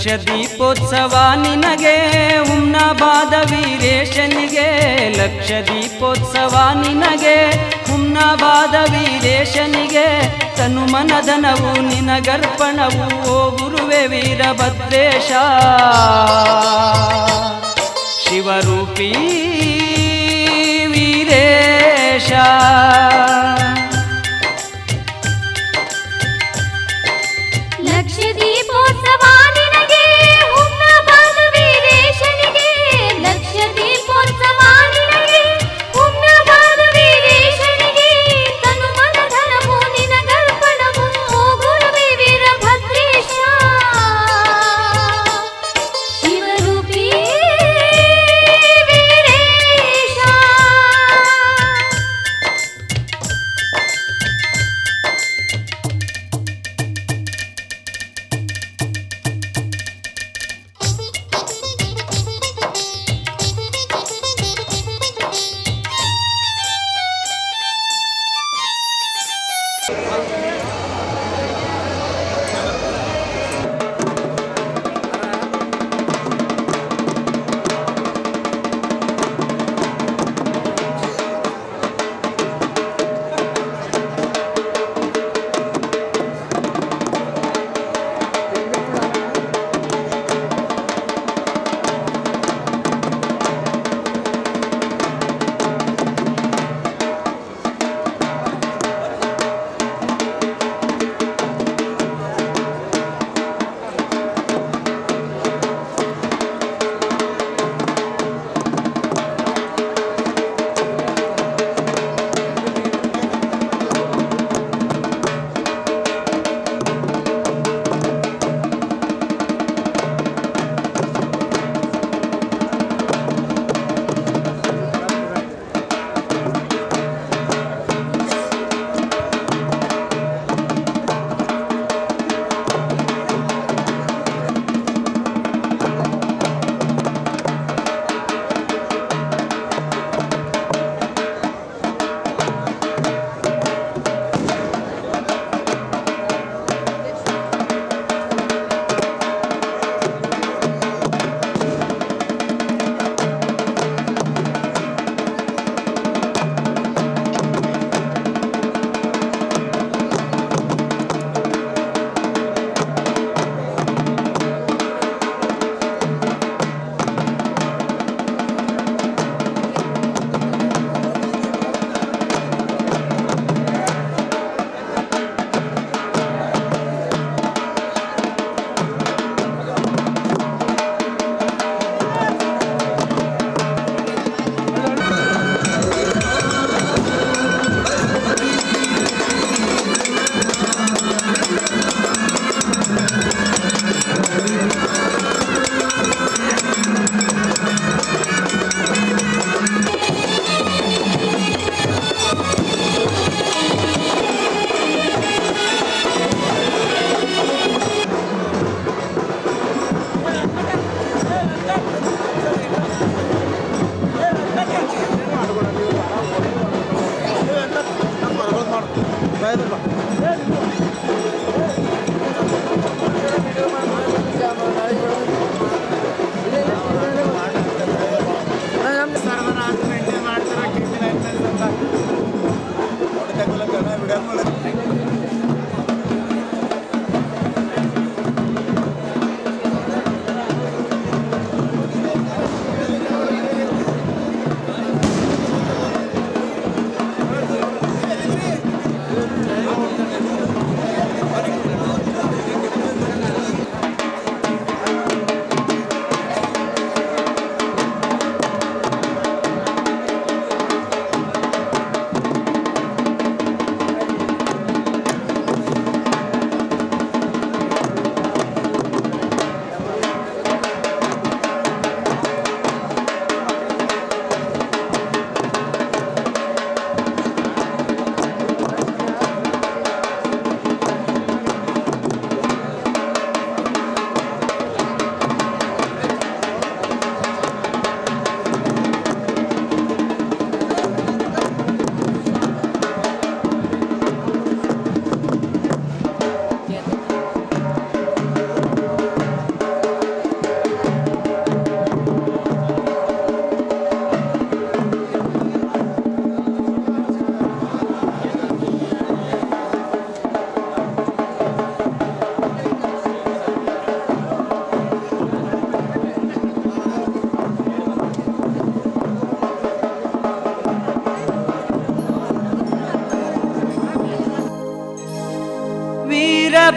ಲಕ್ಷ ದೀಪೋತ್ಸವ ನಿನಗೆ ಹುಮ್ನಾಬಾದ ವೀರೇಶನಿಗೆ ಲಕ್ಷ ದೀಪೋತ್ಸವ ನಿನಗೆ ಹುಮ್ನಾಬಾದ ವೀರೇಶನಿಗೆ ತನು ಮನಧನವು ನಿನಗರ್ಪಣವು ಓ ಗುರುವೆ ವೀರಭದ್ರೇಶ ಶಿವರೂಪಿ ವೀರೇಶ ಲಕ್ಷ ದೀಪೋತ್ಸವ ನಿನಗೆ ಹುಮ್ನಾಬಾದ ವೀರೇಶನಿಗೆ ಲಕ್ಷ ದೀಪೋತ್ಸವ ನಿನಗೆ ಹುಮ್ನಾಬಾದ ವೀರೇಶನಿಗೆ ತನು ಮನಧನವು ನಿನಗರ್ಪಣವು ಓ ಗುರುವೇ ವೀರಭದ್ರೇಶ ಶಿವರೂಪಿ ವೀರೇಶ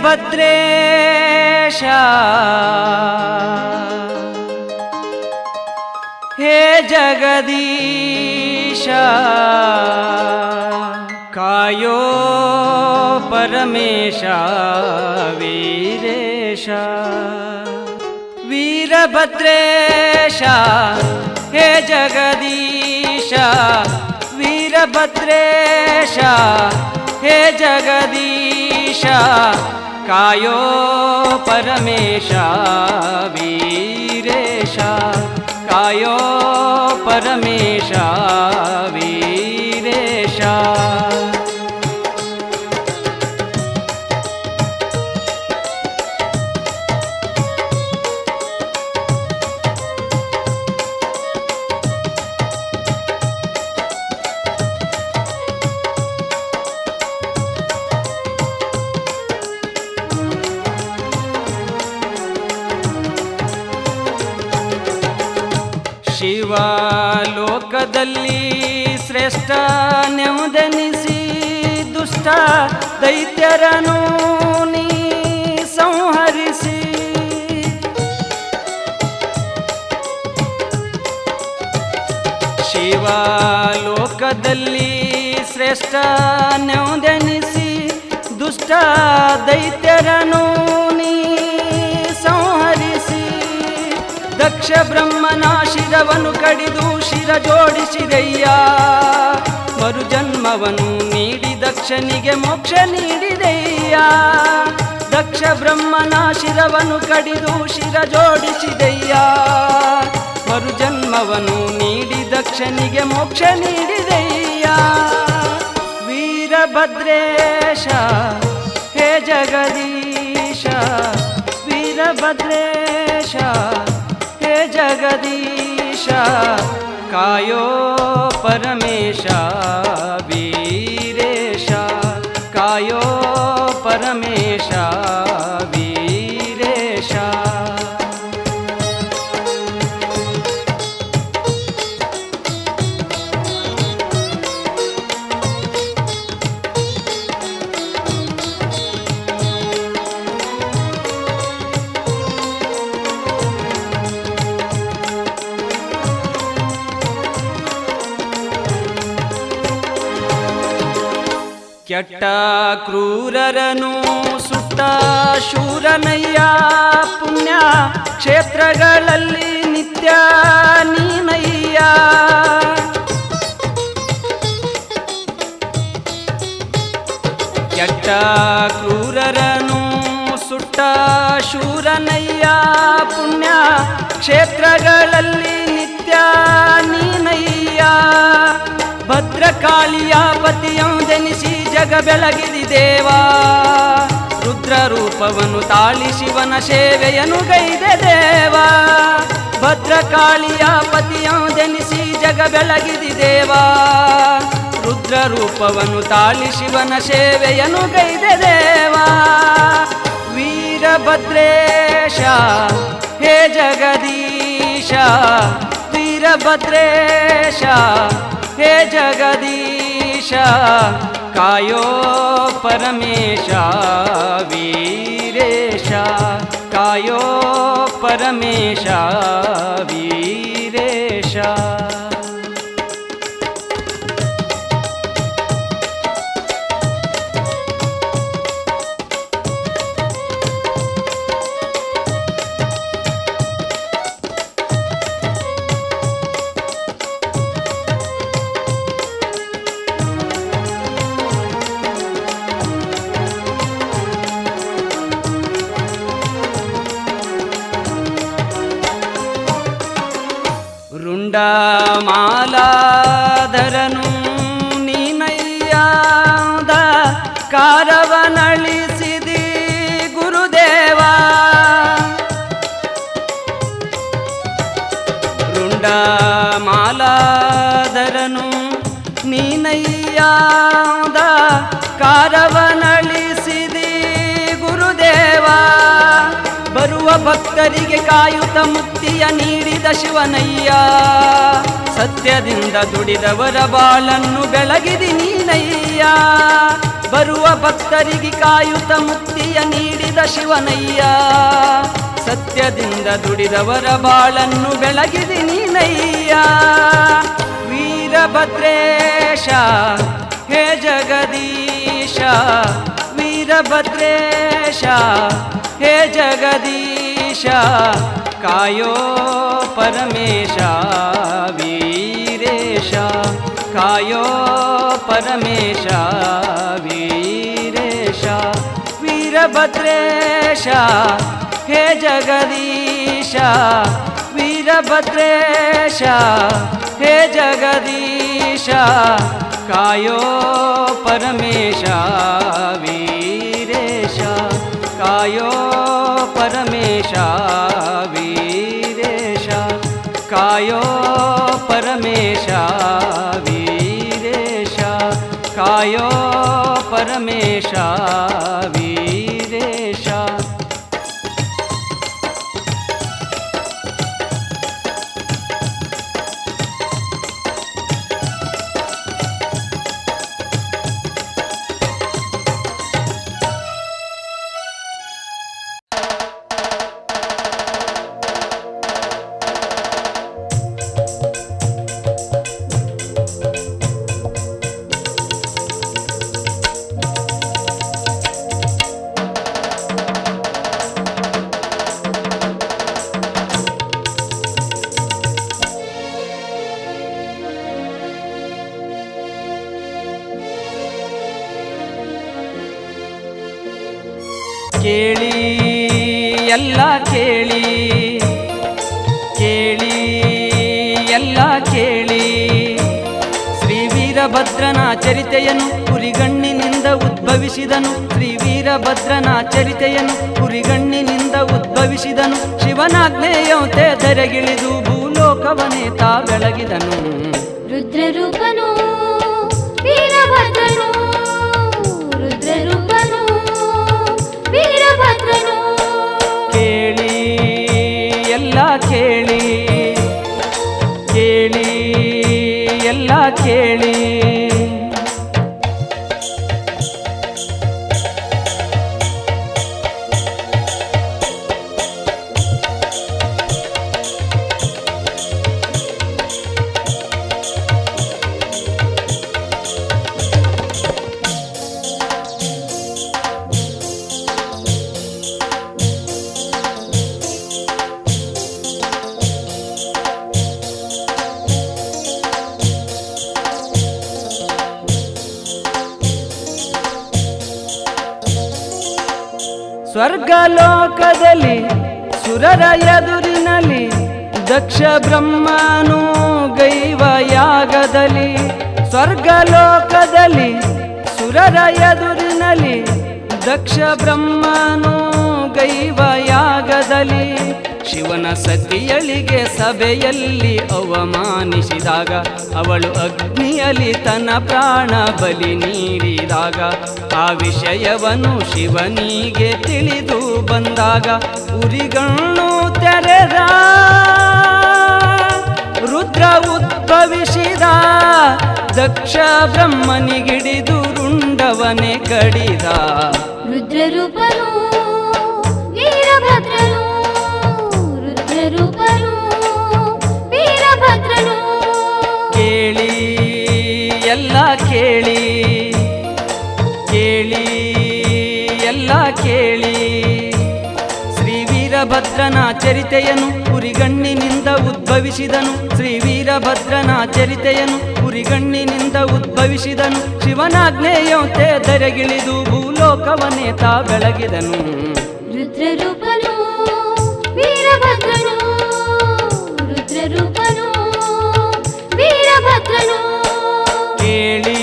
ವೀರಭದ್ರೇಶ ಹೇ ಜಗದೀಶ ಕಾಯೋ ಪರಮೇಶ ವೀರೇಶ ವೀರಭದ್ರೇಶ ಹೇ ಜಗದೀಶ ವೀರಭದ್ರೇಶ ಹೇ ಜಗದೀಶ ಕಾಯೋ ಪರಮೇಶ ವೀರೇಶ ಕಾಯೋ ಪರಮೇಶ ವೀರೇಶ ಶಿವಲೋಕದಲ್ಲಿ ಶ್ರೇಷ್ಠ ನೆಮ್ಮದೆನಿಸಿ ದುಷ್ಟ ದೈತ್ಯರನು ನೀ ಸಂಹರಿಸಿ ಶಿವಲೋಕದಲ್ಲಿ ಶ್ರೇಷ್ಠ ನೆಮ್ಮದೆನಿಸಿ ದುಷ್ಟ ದೈತ್ಯರನು ನೀ ಸಂಹರಿಸಿ ದಕ್ಷ ಬ್ರಹ್ಮನ ಶಿರವನ್ನು ಕಡಿದು ಶಿರ ಜೋಡಿಸಿದಯ್ಯ ಮರುಜನ್ಮವನ್ನು ನೀಡಿ ದಕ್ಷನಿಗೆ ಮೋಕ್ಷ ನೀಡಿದಯ್ಯ ದಕ್ಷ ಬ್ರಹ್ಮನ ಶಿರವನ್ನು ಕಡಿದು ಶಿರ ಜೋಡಿಸಿದಯ್ಯ ಮರುಜನ್ಮವನ್ನು ನೀಡಿ ದಕ್ಷನಿಗೆ ಮೋಕ್ಷ ನೀಡಿದಯ್ಯ ವೀರಭದ್ರೇಶ ಹೇ ಜಗದೀಶ ವೀರಭದ್ರೇಶ ಹೇ ಜಗದೀಶ ಕಾಯೋ ಪರಮೇಶ ವೀರೇಶ ಕಾಯೋ ಪರಮೇಶ ವೀರೇಶ ಕೆಟ್ಟ ಕ್ರೂರರನು ಸುಟ್ಟ ಶೂರನಯ್ಯ ಪುಣ್ಯ ಕ್ಷೇತ್ರಗಳಲ್ಲಿ ನಿತ್ಯ ನೀನಯ್ಯ ಕೆಟ್ಟ ಕ್ರೂರರನು ಸುಟ್ಟ ಶೂರನಯ್ಯ ಪುಣ್ಯ ಕ್ಷೇತ್ರಗಳಲ್ಲಿ ನಿತ್ಯ ನೀನಯ್ಯ ಭದ್ರಕಾಳಿಯ ಪತಿಯೊಂದೆನಿಸಿ ಜಗ ಬೆಳಗಿದಿ ದೇವ ರುದ್ರ ರೂಪವನ್ನು ತಾಳಿ ಶಿವನ ಸೇವೆಯನ್ನು ಗೈದೆ ದೇವ ಭದ್ರಕಾಳಿಯ ಪತಿಯೊಂದೆನಿಸಿ ಜಗ ಬೆಳಗಿದಿ ದೇವ ರುದ್ರ ರೂಪವನ್ನು ತಾಳಿ ಶಿವನ ಸೇವೆಯನ್ನು ಗೈದೆ ದೇವ ವೀರಭದ್ರೇಶ ಹೇ ಜಗದೀಶ ವೀರಭದ್ರೇಶ ಹೇ ಜಗದೀಶ ಕಾಯೋ ಪರಮೇಶ ವೀರೇಶ ಕಾಯೋ ಪರಮೇಶ ವೀರೇಶ ಮಾಲಾಧರನು ನೀನಯ್ಯಾದ ಕಾರವನಳಿಸಿದಿ ಗುರುದೇವ ರುಂಡ ಮಾಲಾಧರನು ನೀನಯ್ಯಾದ ಕಾರವನಳಿಸಿದಿ ಗುರುದೇವ ಬರುವ ಭಕ್ತರಿಗೆ ಕಾಯುತ ಮುಕ್ತಿಯ ನೀಡಿದ ಶಿವನಯ್ಯ ಸತ್ಯದಿಂದ ದುಡಿದವರ ಬಾಳನ್ನು ಬೆಳಗಿದಿ ನೀನಯ್ಯ ಬರುವ ಭಕ್ತರಿಗೆ ಕಾಯುತ್ತ ಮುಕ್ತಿಯ ನೀಡಿದ ಶಿವನಯ್ಯ. ಸತ್ಯದಿಂದ ದುಡಿದವರ ಬಾಳನ್ನು ಬೆಳಗಿದಿ ನೀನಯ್ಯ. ವೀರಭದ್ರೇಶ ಹೇ ಜಗದೀಶ, ವೀರಭದ್ರೇಶ ಹೇ ಜಗದೀಶ, ಕಾಯೋ ಪರಮೇಶ ವೀರೇಶ, ಕಾಯೋ ಪರಮೇಶ ವೀರೇಶ. ವೀರಭದ್ರೇಶ ಹೇ ಜಗದೀಶ, ವೀರಭದ್ರೇಶ ಹೇ ಜಗದೀಶ, ಕಾಯೋ ಪರಮೇಶ ವೀರೇಶ, ಕಾಯೋ ಪರಮೇಶ ವೀರೇಶ, ಕಾಯೋ ಪರಮೇಶ ವೀರೇಶ, ಕಾಯೋ ಪರಮೇಶ ವೀರೇಶ. ಕೇಳಿ ಎಲ್ಲ ಕೇಳಿ, ಕೇಳಿ ಎಲ್ಲ ಕೇಳಿ, ಶ್ರೀ ವೀರಭದ್ರನ ಚರಿತೆಯನ್ನು ಕುರಿಗಣ್ಣಿನಿಂದ ಉದ್ಭವಿಸಿದನು. ಶ್ರೀ ವೀರಭದ್ರನ ಚರಿತೆಯನ್ನು ಕುರಿಗಣ್ಣಿನಿಂದ ಉದ್ಭವಿಸಿದನು. ಶಿವನಾಜ್ಞೆಯಂತೆ ಧರೆಗಿಳಿದು ಭೂಲೋಕವನೇ ತಾ ಬೆಳಗಿದನು. ರುದ್ರರೂಪನು ವೀರಭದ್ರನು, ರುದ್ರರೂಪನು ವೀರಭದ್ರನು. ಕೇಳಿ ಎಲ್ಲ ಕೇಳಿ, ಕೇಳಿ ಎಲ್ಲ ಕೇಳಿ. ಸ್ವರ್ಗಲೋಕದಲ್ಲಿ ಸುರರ ಎದುರಿನಲ್ಲಿ ದಕ್ಷ ಬ್ರಹ್ಮನು ಗೈವ ಯಾಗದಲ್ಲಿ. ಸ್ವರ್ಗಲೋಕದಲ್ಲಿ ಸುರರ ಎದುರಿನಲ್ಲಿ ದಕ್ಷ ಬ್ರಹ್ಮನು ಗೈವ ಯಾಗದಲ್ಲಿ. ಶಿವನ ಸತಿಯಳಿಗೆ ಸಭೆಯಲ್ಲಿ ಅವಮಾನಿಸಿದಾಗ ಅವಳು ಅಗ್ನಿಯಲ್ಲಿ ತನ್ನ ಪ್ರಾಣ ಬಲಿ ನೀಡಿದಾಗ ಆ ವಿಷಯವನ್ನು ಶಿವನಿಗೆ ತಿಳಿದು ಬಂದಾಗ ಉರಿಗಣ್ಣು ತೆರೆದ ರುದ್ರ ಉದ್ಭವಿಸಿದ. ದಕ್ಷ ಬ್ರಹ್ಮನಿಗಿಡಿದು ರುಂಡವನೆ ಕಡಿದ. ರುದ್ರರೂಪನು ವೀರಭದ್ರನು, ರುದ್ರರೂಪನು ವೀರಭದ್ರನು. ಕೇಳಿ ಎಲ್ಲ ಕೇಳಿ, ಕೇಳಿ ಎಲ್ಲ ಕೇಳಿ, ಶ್ರೀ ವೀರಭದ್ರನ ಚರಿತೆಯನ್ನು ಕುರಿಗಣ್ಣಿನಿಂದ ಉದ್ಭವಿಸಿದನು. ಶ್ರೀ ವೀರಭದ್ರನ ಚರಿತೆಯನ್ನು ಕುರಿಗಣ್ಣಿನಿಂದ ಉದ್ಭವಿಸಿದನು. ಶಿವನಾಜ್ಞೆಯಂತೆ ಧರೆಗಿಳಿದು ಭೂಲೋಕವನ್ನೇ ತಾ ಬೆಳಗಿದನು. ರುದ್ರರೂಪನು ವೀರಭದ್ರನು, ರುದ್ರರೂಪನು ವೀರಭದ್ರನು. ಕೇಳಿ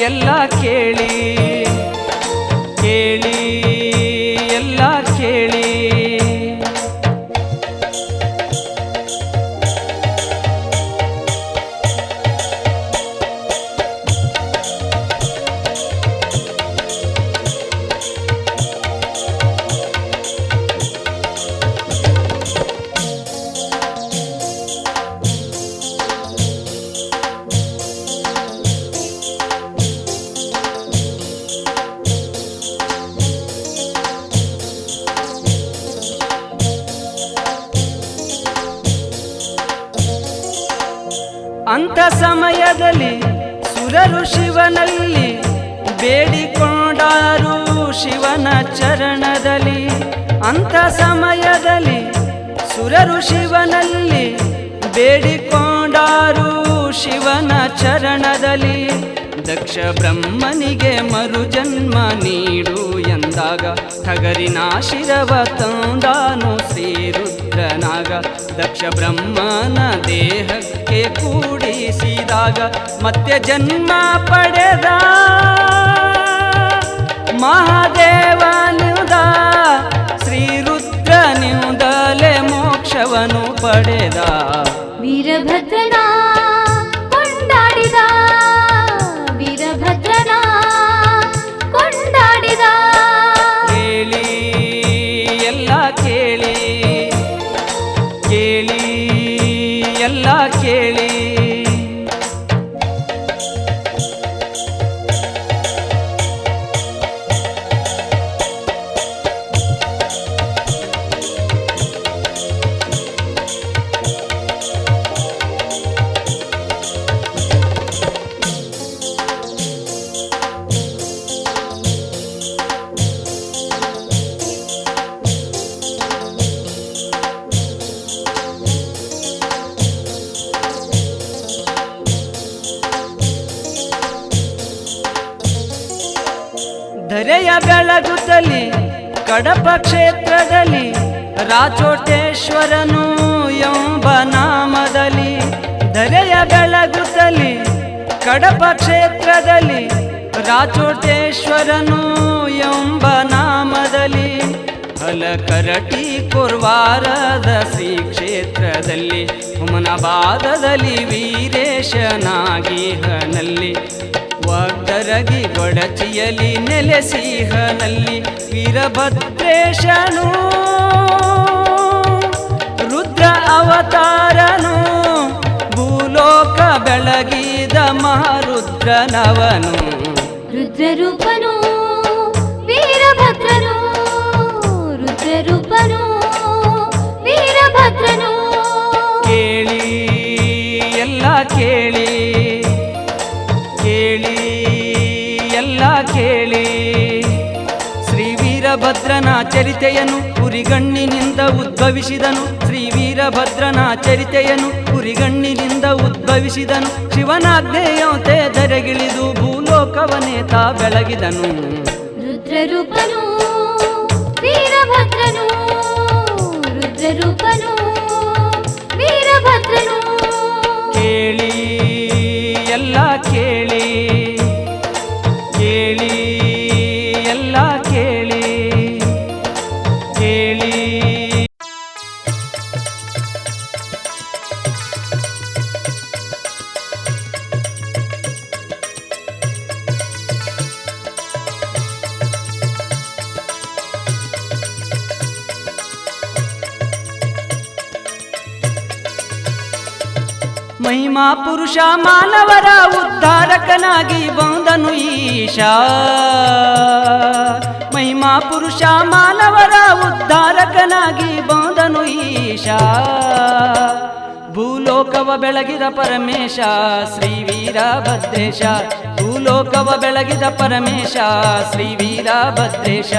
ಎಲ್ಲ ಕೇಳಿ, ಕೇಳಿ ಎಲ್ಲ ಕೇಳಿ. ಅಂಥ ಸಮಯದಲ್ಲಿ ಸುರರು ಶಿವನಲ್ಲಿ ಬೇಡಿಕೊಂಡಾರು ಶಿವನ ಚರಣದಲ್ಲಿ. ಅಂಥ ಸಮಯದಲ್ಲಿ ಸುರರು ಶಿವನಲ್ಲಿ ಬೇಡಿಕೊಂಡಾರು ಶಿವನ ಚರಣದಲ್ಲಿ. ದಕ್ಷ ಬ್ರಹ್ಮನಿಗೆ ಮರುಜನ್ಮ ನೀಡು ಎಂದಾಗ ಖಗರಿನ ಶಿರವ ತಂದಾನು ಶ್ರೀರುದ್ರನಾಗ. ದಕ್ಷ ಬ್ರಹ್ಮನ ದೇಹಕ್ಕೆ ಕೂಡಿಸಿದಾಗ ಮತ್ತೆ ಜನ್ಮ ಪಡೆದ ಮಹಾದೇವನಿಂದ ಶ್ರೀರುದ್ರನಿಂದಲೇ ಮೋಕ್ಷವನ್ನು ಪಡೆದ. ವೀರಭದ್ರನ ಕೊಂಡಾಡಿದ, ವೀರಭದ್ರನ ಕೊಂಡಾಡಿದ. ಕೇಳಿ ಎಲ್ಲ ಕೇಳಿ, ಕೇಳಿ ಎಲ್ಲ ಕೇಳಿ. ಧರೆಯ ಬೆಳಗುತ್ತಲಿ ಕಡಪ ಕ್ಷೇತ್ರದಲ್ಲಿ ರಾಚೋಟೇಶ್ವರನು ಎಂಬ ನಾಮದಲ್ಲಿ. ಧರೆಯ ಬೆಳಗುತ್ತಲಿ ಕಡಪ ಕ್ಷೇತ್ರದಲ್ಲಿ ರಾಚೋಟೇಶ್ವರನು ಎಂಬ ನಾಮದಲ್ಲಿ. ಹಲಕರಟಿ ಕೊರ್ವಾರದ ಶ್ರೀ ಕ್ಷೇತ್ರದಲ್ಲಿ ಹುಮನಾಬಾದದಲ್ಲಿ ವೀರೇಶನಾಗಿಹನಲ್ಲಿ. ವಾಗ್ದರಗಿ ಗೊಡಚಿಯಲಿ ನೆಲೆಸಿಹನಲ್ಲಿ ವೀರಭದ್ರೇಶನು ರುದ್ರ ಅವತಾರನು. ಭೂಲೋಕ ಬೆಳಗಿದ ಮಹಾರುದ್ರನವನು. ರುದ್ರರೂಪನು ವೀರಭದ್ರನು, ರುದ್ರರೂಪನು ವೀರಭದ್ರನು. ಕೇಳಿ ಎಲ್ಲ ಕೇಳಿ, ಕೇಳಿ ಎಲ್ಲ ಕೇಳಿ. ಶ್ರೀ ವೀರಭದ್ರನ ಚರಿತೆಯನು ಕುರಿಗಣ್ಣಿನಿಂದ ಉದ್ಭವಿಸಿದನು. ಶ್ರೀ ವೀರಭದ್ರನ ಚರಿತೆಯನು ಕುರಿಗಣ್ಣಿನಿಂದ ಉದ್ಭವಿಸಿದನು. ಶಿವನಾಜ್ಞೆಯಂತೆ ಧರೆಗಿಳಿದು ಭೂಲೋಕವನೇತ ಬೆಳಗಿದನು. ರುದ್ರರೂಪನು ವೀರಭದ್ರನು, ರುದ್ರರೂಪನು ವೀರಭದ್ರನು. ಕೇಳಿ ಎಲ್ಲ ಕೇಳಿ, ಕೇಳಿ ಎಲ್ಲ ಕೇಳಿ, ಕೇಳಿ. ಮಹಿಮಾ ಪುರುಷ ಮಾನವರ ಉದ್ಧಾರಕನಾಗಿ ಬಂದನು ಈಶಾ. ಮಹಿಮಾ ಪುರುಷ ಮಾನವರ ಉದ್ಧಾರಕನಾಗಿ ಬಂದನು ಈಶಾ. ಭೂಲೋಕವ ಬೆಳಗಿದ ಪರಮೇಶ ಶ್ರೀ ವೀರಭದ್ರೇಶ. ಭೂಲೋಕವ ಬೆಳಗಿದ ಪರಮೇಶ ಶ್ರೀ ವೀರಭದ್ರೇಶ.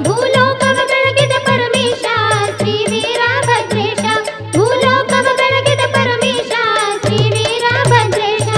ಭೂಲೋಕವ ಬೆಳಗಿದ ಪರಮೇಶ ಶ್ರೀ ವೀರಭದ್ರೇಶ. ಭೂಲೋಕವ ಬೆಳಗಿದ ಪರಮೇಶ ಶ್ರೀ ವೀರಭದ್ರೇಶ.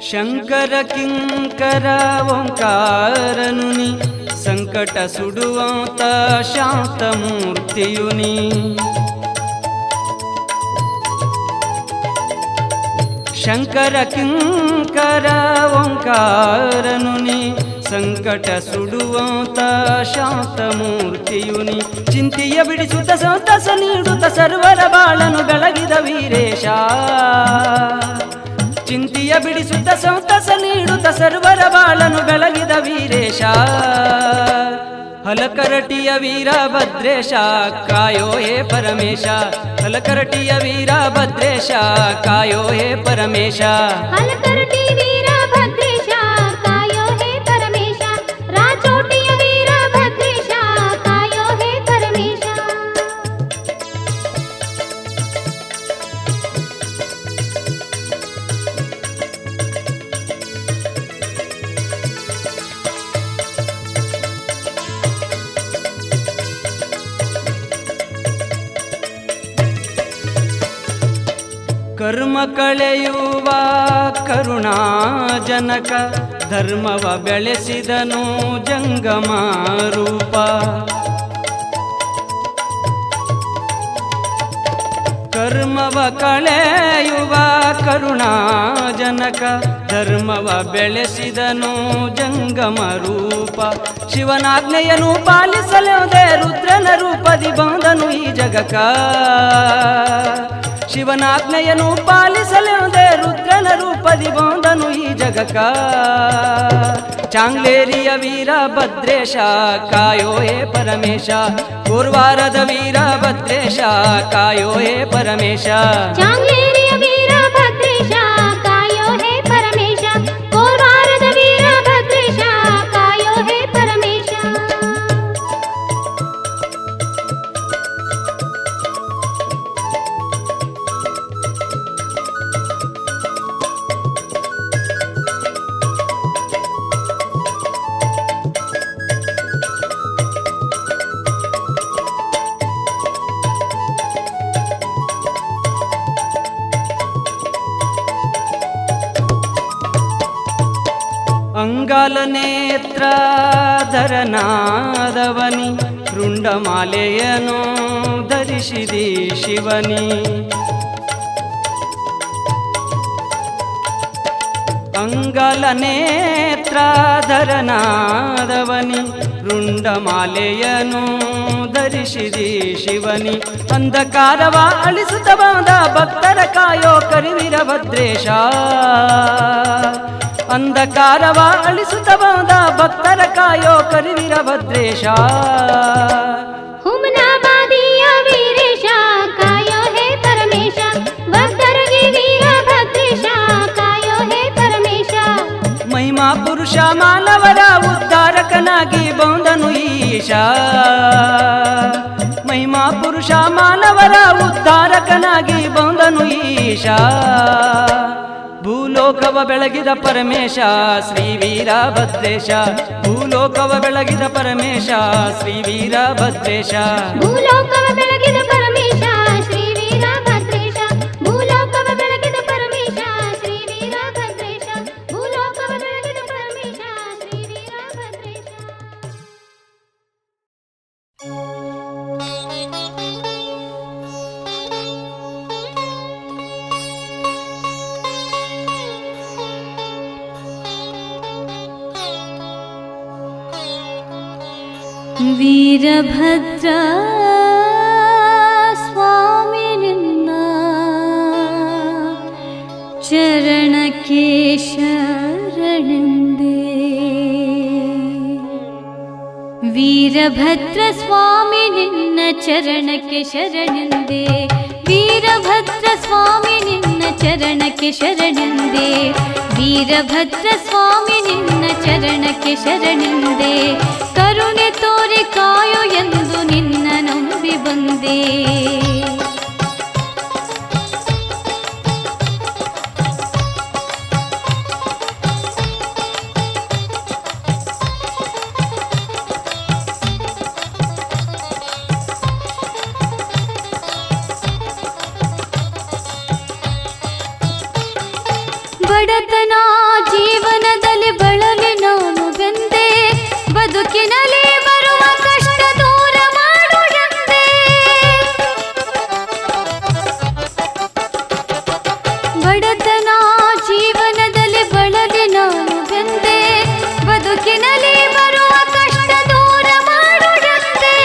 ಶಂಕರ ಕಿಂಕರ ಓಂಕಾರನುನಿ ಸಂಕಟ ಸುಡುವಂತ ಶಾಂತ ಮೂರ್ತಿಯುನಿ. ಶಂಕರ ಕಿಂಕರ ಓಂಕಾರನುನಿ ಸಂಕಟ ಸುಡುವಂತ ಶಾಂತ ಮೂರ್ತಿಯುನಿ. ಚಿಂತೆಯ ಬಿಡಿಸುತ್ತ ಸಂತಸ ನೀಡುತ್ತ ಸರ್ವರ ಬಾಳನು ಬೆಳಗಿದ ವೀರೇಶ. ಚಿಂತಿಯ ಬಿಡಿಸುತ್ತ ಸಂತಸ ನೀಡುತ್ತ ಸರ್ವರ ಬಾಳನು ಬೆಳಗಿದ ವೀರೇಶ ಹಲಕರಟಿಯ ವೀರಭದ್ರೇಶ ಕಾಯೋ ಹೇ ಪರಮೇಶ ಹಲಕರಟಿಯ ವೀರಭದ್ರೇಶ ಕಾಯೋ ಹೇ ಪರಮೇಶ ಹಲಕರಟಿ ವೀರಭದ್ರೇಶ ಕಾಯೋ ಹೇ ಪರಮೇಶ ರಾಚೋಟಿಯ ವೀರಭದ್ರೇಶ ಕಾಯೋ ಹೇ ಪರಮೇಶ ಕರ್ಮ ಕಳೆಯುವ ಕರುಣಾಜನಕ ಧರ್ಮವ ಬೆಳೆಸಿದನು ಜಂಗಮ ರೂಪ ಕರ್ಮವ ಕಳೆಯುವ ಕರುಣಾಜನಕ ಧರ್ಮವ ಬೆಳೆಸಿದನು ಜಂಗಮ ರೂಪ ಶಿವನಾಜ್ಞೆಯನ್ನು ಪಾಲಿಸಲುದೇ ರುದ್ರನ ರೂಪದಿ ಬಂದನು ಈ ಜಗಕ ಶಿವನಾಜ್ಞೆಯನ್ನು ಪಾಲಿಸಲುದೇ ರುದ್ರನ ರೂಪದಿ ಬಂದನು ಈ ಜಗಕ ಚಾಂಗ್ಲೇರಿಯ ವೀರಭದ್ರೇಶ ಕಾಯೋ ಹೇ ಪರಮೇಶ ಕೋರ್ವಾರದ ವೀರಭದ್ರೇಶ ಕಾಯೋ ಹೇ ಪರಮೇಶ ಚಾಂಗ್ಲೇರಿಯ ವೀರಭದ್ರೇಶ ಕಾಯೋ ಹೇ ಪರಮೇಶ ಕೋರ್ವಾರದ ವೀರಭದ್ರೇಶ ಕಾಯೋ ಹೇ ಪರಮೇಶ ಅಂಗಾಲ ನೇತ್ರ ಧರನಾದವನಿ ರುಂಡಮಾಲೆಯನು ಧರಿಸಿದಿ ಶಿವನಿ ಅಂಗಾಲ ನೇತ್ರ ಧರನಾದವನಿ ರುಂಡಮಾಲೆಯನು ಧರಿಸಿದಿ ಶಿವನಿ ಅಂಧಕಾರವ ಅಳಿಸುತ್ತ ಬಂದ ಭಕ್ತರ ಕಾಯೋ ಕರಿವೀರಭದ್ರೇಶ ಅಂಧಕಾರವ ಅಳಿಸುತ್ತ ಬಂದ ಭಕ್ತರ ಕಾಯೋ ಕರಿವೀರಭದ್ರೇಶ ಹುಮನಾಬಾದಿಯ ವೀರೇಶ ಕಾಯೋ ಹೇ ಪರಮೇಶ ಭಕ್ತರಿಗೆ ವೀರಭದ್ರೇಶ ಕಾಯೋ ಹೇ ಪರಮೇಶ ಮಹಿಮಾ ಪುರುಷ ಮಾನವರ ಉದ್ಧಾರಕನಾಗಿ ಬಂದನು ಈಶ ಮಹಿಮಾ ಪುರುಷ ಮಾನವರ ಉದ್ಧಾರಕನಾಗಿ ಬಂದನು ಈಶ ಭೂಲೋಕವ ಬೆಳಗಿದ ಪರಮೇಶ ಶ್ರೀ ವೀರಭದ್ರೇಶ ಭೂಲೋಕವ ಬೆಳಗಿದ ಪರಮೇಶ ಶ್ರೀ ವೀರಭದ್ರೇಶ ಭೂಲೋಕವ ಬೆಳಗಿದ ಪರಮೇಶ ಶ್ರೀ ವೀರಭದ್ರೇಶ ಭೂಲೋಕವ ಬೆಳಗಿದ ಪರಮೇಶ ಶ್ರೀ ವೀರಭದ್ರೇಶ ಭೂಲೋಕವ ಬೆಳಗಿದ ಪರಮೇಶ ಶ್ರೀ ವೀರಭದ್ರೇಶ ವೀರಭದ್ರ ಸ್ವಾಮಿ ನಿನ್ನ ಚರಣಕ್ಕೆ ಶರಣೆಂದೆ ವೀರಭದ್ರ ಸ್ವಾಮಿ ನಿನ್ನ ಚರಣಕ್ಕೆ ಶರಣೆಂದೆ ವೀರಭದ್ರ ಸ್ವಾಮಿ ನಿನ್ನ ಚರಣಕ್ಕೆ ಶರಣೆಂದೆ ವೀರಭದ್ರ ಸ್ವಾಮಿ ನಿನ್ನ ಚರಣಕ್ಕೆ ಶರಣೆಂದೆ ಕರುಣೆ ತೋರಿ ಕಾಯೋ ಎಂದು ನಿನ್ನ ನಂಬಿ ಬಂದೆ ಬಡತನ ಜೀವನದಲ್ಲಿ ಬಳಲಿ ನಾನು ಬೆಂದೆ ಬದುಕಿನಲ್ಲಿ ಬರುವ ಕಷ್ಟ ದೂರ ಮಾಡು ಎಂದೆ ಬಡತನ ಜೀವನದಲ್ಲಿ ಬಳಲಿ ನಾನು ಬೆಂದೆ ಬದುಕಿನಲ್ಲಿ ಬರುವ ಕಷ್ಟ ದೂರ ಮಾಡು ಎಂದೆ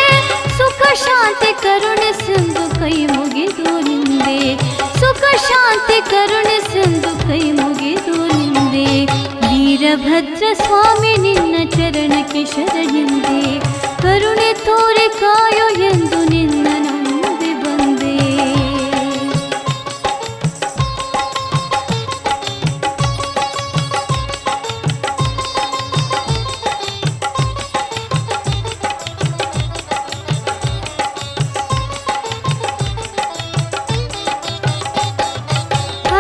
ಸುಖ ಶಾಂತಿ ಕರುಣಿಸೆಂದು ಕೈ ಮುಗಿದು ನಿಂದೆ ಸುಖ ಶಾಂತಿ ಕರುಣಿಸೆಂದು ಕೈ ಮುಗಿ ವೀರಭದ್ರ ಸ್ವಾಮಿ ನಿನ್ನ ಚರಣಕ್ಕೆ ಶರಣೆಂದೆ, ಕರುಣೆ ತೋರೆ ಕಾಯೋ ಎಂದು ನಿನ್ನ ನಂಬಿ ಬಂದೆ.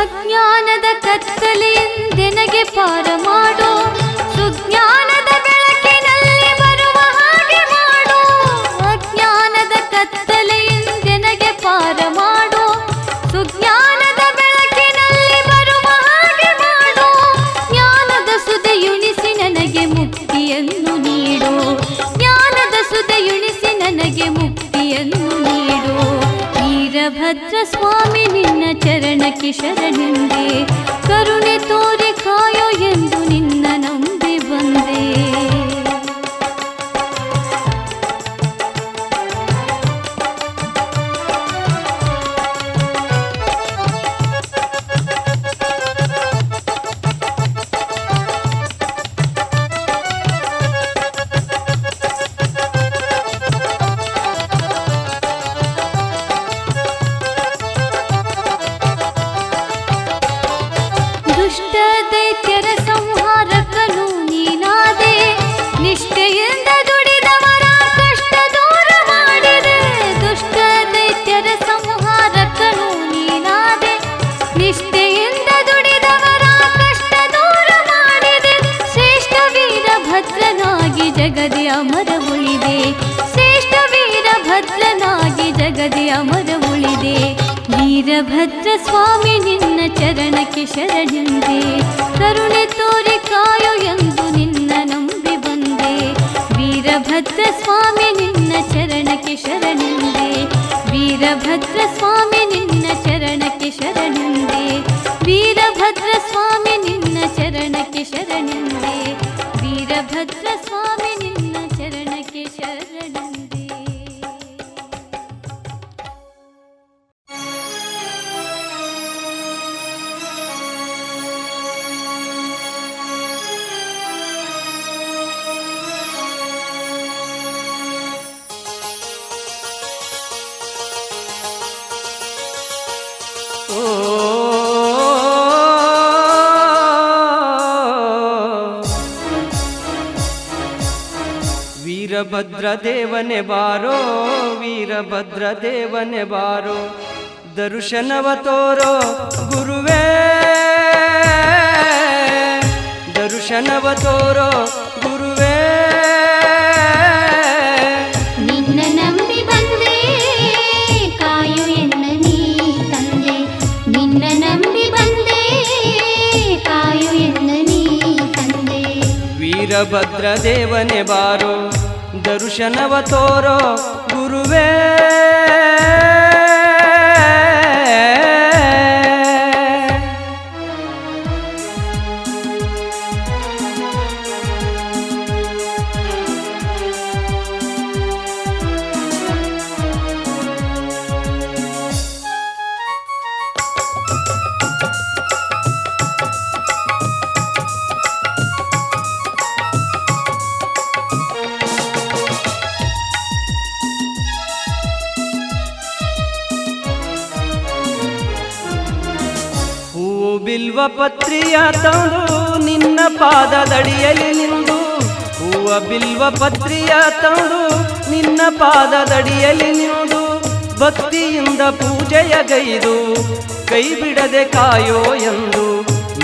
ಅಜ್ಞಾನದ ಕತ್ತಲೆಯಿಂದೆನಗೆ ಪಾರ ಮಾಡೋ, ಸುಜ್ಞಾನದ ಬೆಳಕಿನಲ್ಲಿ ಬರುವ ಹಾಗೆ ಮಾಡೋ. ಅಜ್ಞಾನದ ಕತ್ತಲೆಯಿಂದೆನಗೆ ಪಾರ ಮಾಡೋ, ಸುಜ್ಞಾನದ ಬೆಳಕಿನಲ್ಲಿ ಬರುವ ಹಾಗೆ ಮಾಡೋ. ಜ್ಞಾನದ ಸುದೆಯುಣಿಸಿ ನನಗೆ ಮುಕ್ತಿಯನ್ನು ನೀಡೋ, ಜ್ಞಾನದ ಸುದೆಯುಣಿಸಿ ನನಗೆ ಮುಕ್ತಿಯನ್ನು ನೀಡೋ. ವೀರಭದ್ರ ಸ್ವಾಮಿ ನಿನ್ನ ಚರಣಕ್ಕೆ ಶರಣೆಂದೆ, ಕರುಣೆ ತೋರೆ ಕಾಯೋ ಎಂದು ನಿನ್ನ ನಂಬಿ ಬಂದೆ. ದುಷ್ಟ ದೈತ್ಯರ ಸಂಹಾರಕನು ನೀನಾದೆ, ನಿಷ್ಠೆಯಿಂದ ದುಡಿದವರ ಕಷ್ಟ ದೂರ ಮಾಡಿದೆ. ದುಷ್ಟ ದೈತ್ಯರ ಸಂಹಾರಕನು ನೀನಾದೆ, ನಿಷ್ಠೆಯಿಂದ ದುಡಿದವರ ಕಷ್ಟ ದೂರ ಮಾಡಿದೆ. ಶ್ರೇಷ್ಠ ವೀರಭದ್ರನಾಗಿ ಜಗದೆ ಅಮರ ಉಳಿದೆ, ಶ್ರೇಷ್ಠ ವೀರಭದ್ರನಾಗಿ ಜಗದೆ ಅಮರ ಉಳಿದೆ. ವೀರಭದ್ರ ಸ್ವಾಮಿ ನಿನ್ನ ಚರಣಕ್ಕೆ ಶರಣೆಂದೆ, ಕರುಣೆ ತೋರೆ ಕಾಯೋ ಎಂದು ನಿನ್ನ ನಂಬಿ ಬಂದೆ. ವೀರಭದ್ರ ಸ್ವಾಮಿ ನಿನ್ನ ಚರಣಕ್ಕೆ ಶರಣೆಂದೆ, ವೀರಭದ್ರ ಸ್ವಾಮಿ ನಿನ್ನ ಚರಣಕ್ಕೆ ಶರಣೆಂದೆ, ವೀರಭದ್ರ ಸ್ವಾಮಿ ನಿನ್ನ ಚರಣಕ್ಕೆ ಶರಣೆಂದೆ, ವೀರಭದ್ರ ಸ್ವಾಮಿ ನಿನ್ನ ಚರಣಕ್ಕೆ ಶರಣೆಂದೆ. ವೀರಭದ್ರ ದೇವನೆ ಬಾರೋ, ವೀರಭದ್ರ ದೇವನೆ ಬಾರೋ, ದರ್ಶನವ ತೋರೋ ಗುರುವೇ, ದರ್ಶನವ ತೋರೋ ಗುರುವೇ. ನಿನ್ನ ನಂಬಿ ಬಂದೆ ಕಾಯು ಎನ್ನ ನೀ ತಂದೆ, ನಿನ್ನ ನಂಬಿ ಬಂದೆ ಕಾಯು ಎನ್ನ ನೀ ತಂದೆ. ವೀರಭದ್ರ ದೇವನೆ ಬಾರೋ, ದರ್ಶನವ ತೋರೋ ಗುರುವೇ. ಬಿಲ್ವ ಪತ್ರಿಯ ತಂದು ನಿನ್ನ ಪಾದದಡಿಯಲ್ಲಿ ನಿಂದು, ಹೂವ ಬಿಲ್ವ ಪತ್ರಿಯ ತಂದು ನಿನ್ನ ಪಾದದಡಿಯಲ್ಲಿ ನಿಂದು, ಭಕ್ತಿಯಿಂದ ಪೂಜೆಯ ಗೈದು ಕೈ ಬಿಡದೆ ಕಾಯೋ ಎಂದು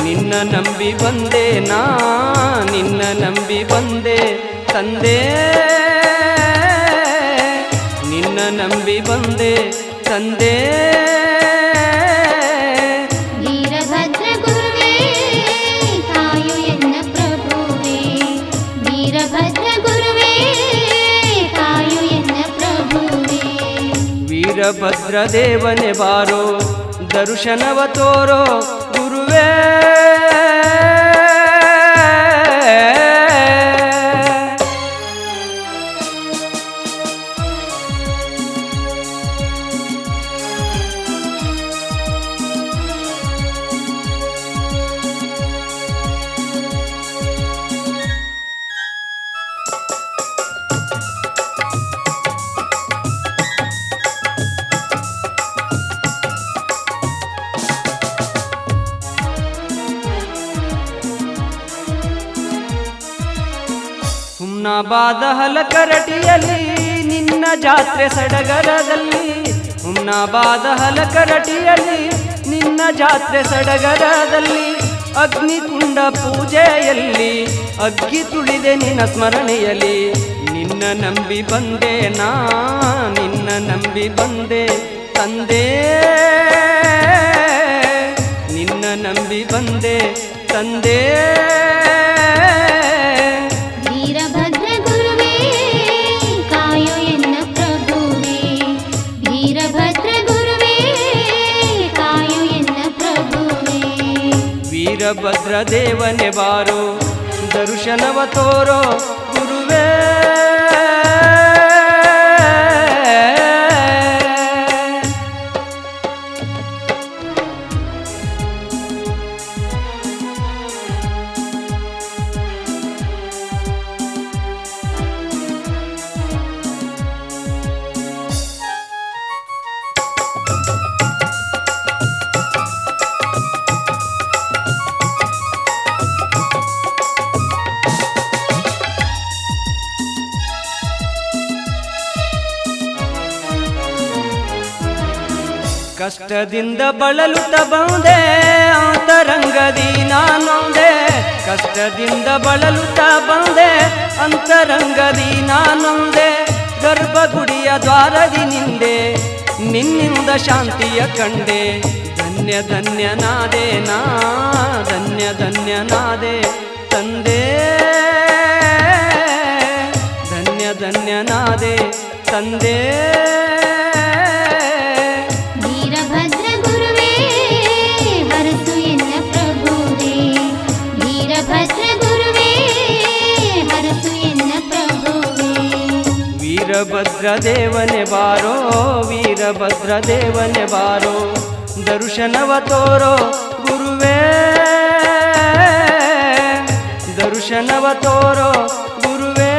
ನಿನ್ನ ನಂಬಿ ಬಂದೆ ನಾ, ನಿನ್ನ ನಂಬಿ ಬಂದೆ ತಂದೆ, ನಿನ್ನ ನಂಬಿ ಬಂದೆ ತಂದೆ. ವೀರಭದ್ರ ಗುರುವೇ ಕಾಯು ಎನ್ನ ಪ್ರಭುವೇ, ವೀರಭದ್ರ ಗುರುವೇ ಕಾಯು ಎನ್ನ ಪ್ರಭುವೇ. ವೀರಭದ್ರ ದೇವನೆ ಬಾರೋ, ದರ್ಶನವ ತೋರೋ ಗುರುವೇ. ಹುಮ್ನಾಬಾದ ಹಲಕರಟಿಯಲ್ಲಿ ನಿನ್ನ ಜಾತ್ರೆ ಸಡಗರದಲ್ಲಿ, ಹುಮ್ನಾಬಾದ ಹಲಕರಟಿಯಲ್ಲಿ ನಿನ್ನ ಜಾತ್ರೆ ಸಡಗರದಲ್ಲಿ, ಅಗ್ನಿಕುಂಡ ಪೂಜೆಯಲ್ಲಿ ಅಗ್ಗಿ ತುಳಿದೆ ನಿನ್ನ ಸ್ಮರಣೆಯಲ್ಲಿ. ನಿನ್ನ ನಂಬಿ ಬಂದೆ ನಾ, ನಿನ್ನ ನಂಬಿ ಬಂದೆ ತಂದೆ, ನಿನ್ನ ನಂಬಿ ಬಂದೆ ತಂದೆ. ವೀರಭದ್ರ ಗುರುವೇ ಕಾಯೋ ಎನ್ನ ಪ್ರಭುವೇ, ವೀರಭದ್ರ ಗುರುವೇ ಕಾಯೋ ಎನ್ನ ಪ್ರಭುವೇ. ವೀರಭದ್ರ ದೇವನೇ ಬಾರೋ, ದರ್ಶನವ ತೋರೋ ಗುರುವೇ. ಕಷ್ಟದಿಂದ ಬಳಲುತ್ತ ಬಂದೆ ಅಂತರಂಗದಿ ನಾನೊಂದೆ, ಕಷ್ಟದಿಂದ ಬಳಲುತ್ತ ಬಂದೆ ಅಂತರಂಗದಿ ನಾನೊಂದೆ. ಗರ್ಭಗುಡಿಯ ದ್ವಾರದಿ ನಿಂದೆ, ನಿನ್ನಿಂದ ಶಾಂತಿಯ ಕಂಡೆ. ಧನ್ಯ ಧನ್ಯನಾದೆ ನಾ, ಧನ್ಯ ಧನ್ಯನಾದೆ ತಂದೆ, ಧನ್ಯ ಧನ್ಯನಾದೆ ತಂದೆ. ವೀರಭದ್ರ ಗುರುವೇ ಹರಸು ಎನ್ನ ಪ್ರಭುವೇ, ವೀರಭದ್ರ ಗುರುವೇ ಹರಸು ಎನ್ನ ಪ್ರಭುವೇ. ವೀರಭದ್ರ ದೇವನೇ ಬಾರೋ, ವೀರಭದ್ರ ದೇವನೇ ಬಾರೋ, ದರ್ಶನವ ತೋರೋ ಗುರುವೇ, ದರ್ಶನವ ತೋರೋ ಗುರುವೇ.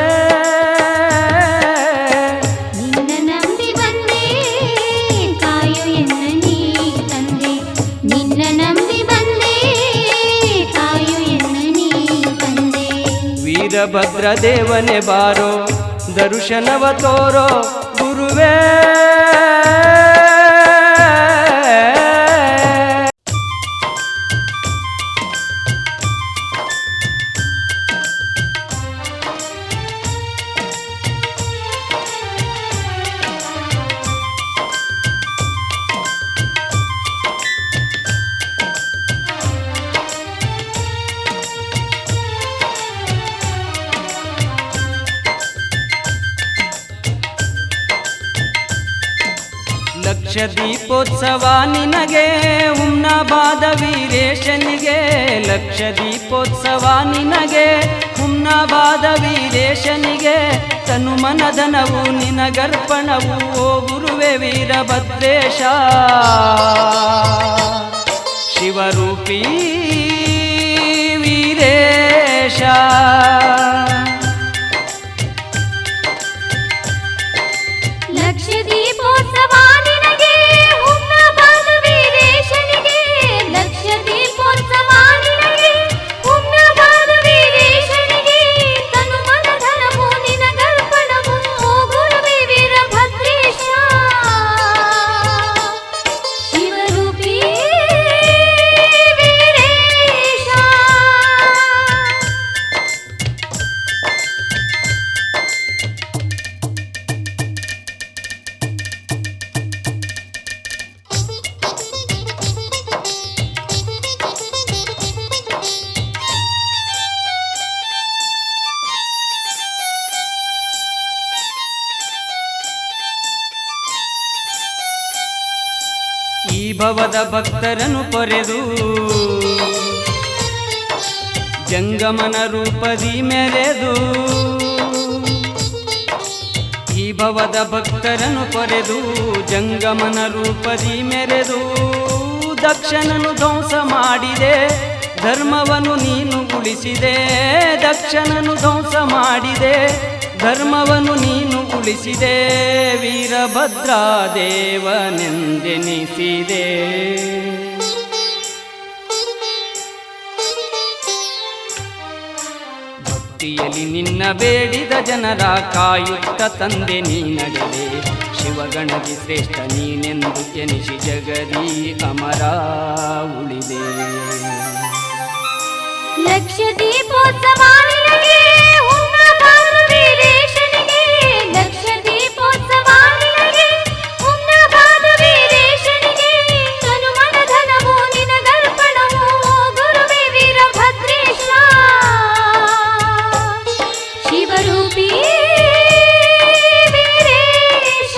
ನಿನ್ನ ನಂಬಿ ಬಂದೆ ಕಾಯೋ ಎನ್ನ ನೀ ತಂದೆ, ನಿನ್ನ ನಂಬಿ ಬಂದೆ ಕಾಯೋ ಎನ್ನ ನೀ ತಂದೆ. ವೀರಭದ್ರ ದೇವನೇ ಬಾರೋ, ದರ್ಶನವ ತೋರೋ ಗುರುವೇ. ಲಕ್ಷ ದೀಪೋತ್ಸವ ನಿನಗೆ ಹುಮ್ನಾಬಾದ ವೀರೇಶನಿಗೆ, ಲಕ್ಷ ದೀಪೋತ್ಸವ ನಿನಗೆ ಹುಮ್ನಾಬಾದ ವೀರೇಶನಿಗೆ. ತನು ಮನಧನವು ನಿನಗರ್ಪಣವು ಓ ಗುರುವೆ ವೀರಭದ್ರೇಶ, ಶಿವರೂಪಿ ವೀರೇಶ. ಲಕ್ಷ ದೀಪೋತ್ಸವ ನಿನಗೆ ಹುಮ್ನಾಬಾದ ವೀರೇಶನಿಗೆ, ಲಕ್ಷ ದೀಪೋತ್ಸವ ನಿನಗೆ ಹುಮ್ನಾಬಾದ ವೀರೇಶನಿಗೆ. ತನು ಮನಧನವು ನಿನಗರ್ಪಣವು ಓ ಗುರುವೇ ವೀರಭದ್ರೇಶ, ಶಿವರೂಪಿ ವೀರೇಶ. ಈ ಭವದ ಭಕ್ತರನ್ನು ಪೊರೆದು ಜಂಗಮನ ರೂಪದಿ ಮೆರೆದು, ಈ ಭವದ ಭಕ್ತರನ್ನು ಪೊರೆದು ಜಂಗಮನ ರೂಪದಿ ಮೆರೆದು. ದಕ್ಷನನು ಧ್ವಂಸ ಮಾಡಿದೆ, ಧರ್ಮವನ್ನು ನೀನು ಉಳಿಸಿದೆ. ದಕ್ಷನನು ಧ್ವಂಸ ಮಾಡಿದೆ, ಧರ್ಮವನ್ನು ನೀನು ಉಳಿಸಿದೆ. ವೀರಭದ್ರ ದೇವನೆಂದೆನಿಸಿದೆ. ಭಕ್ತಿಯಲ್ಲಿ ನಿನ್ನ ಬೇಡಿದ ಜನರ ಕಾಯುತ್ತ ತಂದೆ ನೀ ನಡೆದೆ. ಶಿವಗಣದಿ ಶ್ರೇಷ್ಠ ನೀನೆಂದು ಎನಿಸಿ ಜಗದಿ ಅಮರ ಉಳಿದೆ. ಲಕ್ಷ ದೀಪೋತ್ಸವ ನಿನಗೆ ಹುಮ್ಮಬಾರ ವೀರೇಶನಿಗೆ, ಲಕ್ಷ ದೀಪೋತ್ಸವ ನಿನಗೆ ಹುಮ್ಮಬಾರ ವೀರೇಶನಿಗೆ. ತನುಮನ ಧನವು ನಿನಗರ್ಪಣವು ಗುರುವೇ ವೀರಭದ್ರೇಶ. ಶಿವರೂಪಿ ವೀರೇಶ.